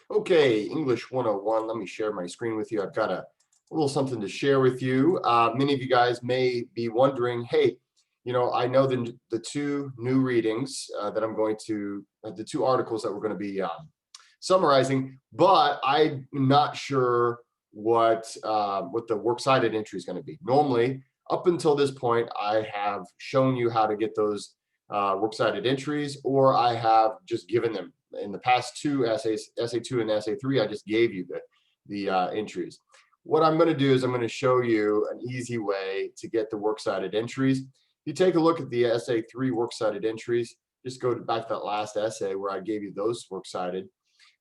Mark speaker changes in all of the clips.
Speaker 1: Okay, English 101. Let me share my screen with you. I've got a little something to share with you. Many of you guys may be wondering, hey, I know the two new readings that I'm going to, the two articles that we're going to be summarizing, but I'm not sure what the works cited entry is going to be. Normally, up until this point, I have shown you how to get those works cited entries, or I have just given them in the past two essays, essay 2 and essay 3. I just gave you the entries. What I'm going to do is I'm going to show you an easy way to get the works cited entries. If you take a look at the essay 3 works cited entries, just go back to that last essay where I gave you those works cited.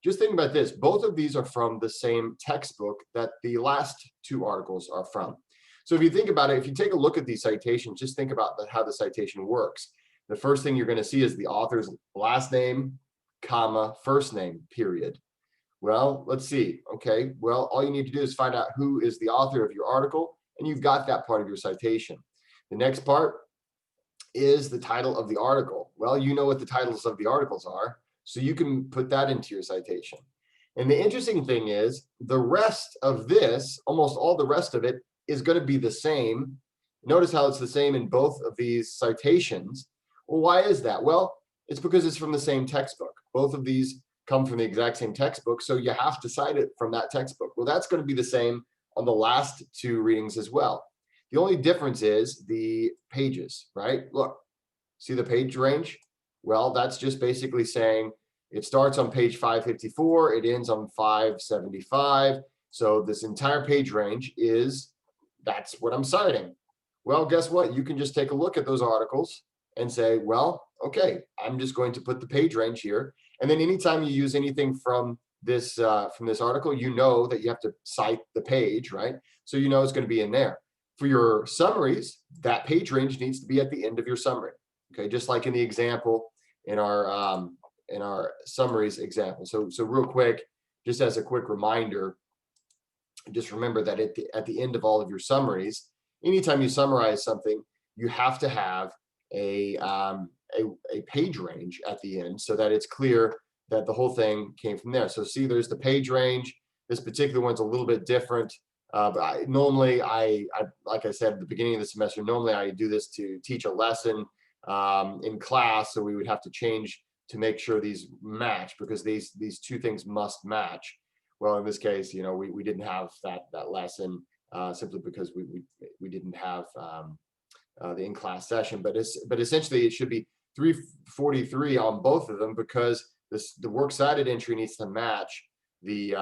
Speaker 1: Just think about this. Both of these are from the same textbook that the last two articles are from. So if you think about it, if you take a look at these citations, just think about how the citation works. The first thing you're going to see is the author's last name, comma, first name, period. Well, let's see. Okay, well, all you need to do is find out who is the author of your article, and you've got that part of your citation. The next part is the title of the article. Well, you know what the titles of the articles are, so you can put that into your citation. And the interesting thing is the rest of this, almost all the rest of it, is going to be the same. Notice how it's the same in both of these citations. Well, why is that? Well, it's because it's from the same textbook. Both of these come from the exact same textbook, so you have to cite it from that textbook. Well, that's going to be the same on the last two readings as well. The only difference is the pages, right? Look, see the page range? Well, that's just basically saying it starts on page 554, it ends on 575. So this entire page range that's what I'm citing. Well, guess what? You can just take a look at those articles and say, well, okay, I'm just going to put the page range here. And then anytime you use anything from this article, you know that you have to cite the page, right? So you know it's going to be in there. For your summaries, that page range needs to be at the end of your summary. Okay, just like in the example in our summaries example. So real quick, just as a quick reminder, just remember that at the end of all of your summaries, anytime you summarize something, you have to have a page range at the end so that it's clear that the whole thing came from there. So see, there's the page range. This particular one's a little bit different. But normally, like I said at the beginning of the semester, normally I do this to teach a lesson in class. So we would have to change to make sure these match, because these two things must match. Well, in this case, we didn't have that lesson simply because we didn't have the in-class session, but essentially it should be 343 on both of them, because the works cited entry needs to match the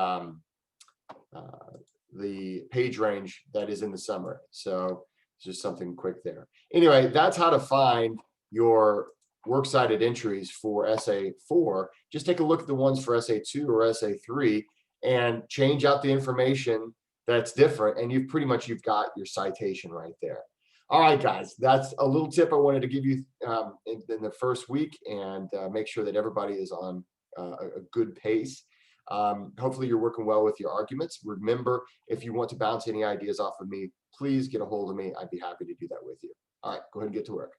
Speaker 1: page range that is in the summary. So it's just something quick there. Anyway, that's how to find your works cited entries for essay 4. Just take a look at the ones for essay 2 or essay 3 and change out the information that's different, and you've got your citation right there. All right, guys, that's a little tip I wanted to give you in the first week, and make sure that everybody is on a good pace. Hopefully you're working well with your arguments. Remember, if you want to bounce any ideas off of me, please get a hold of me. I'd be happy to do that with you. All right, go ahead and get to work.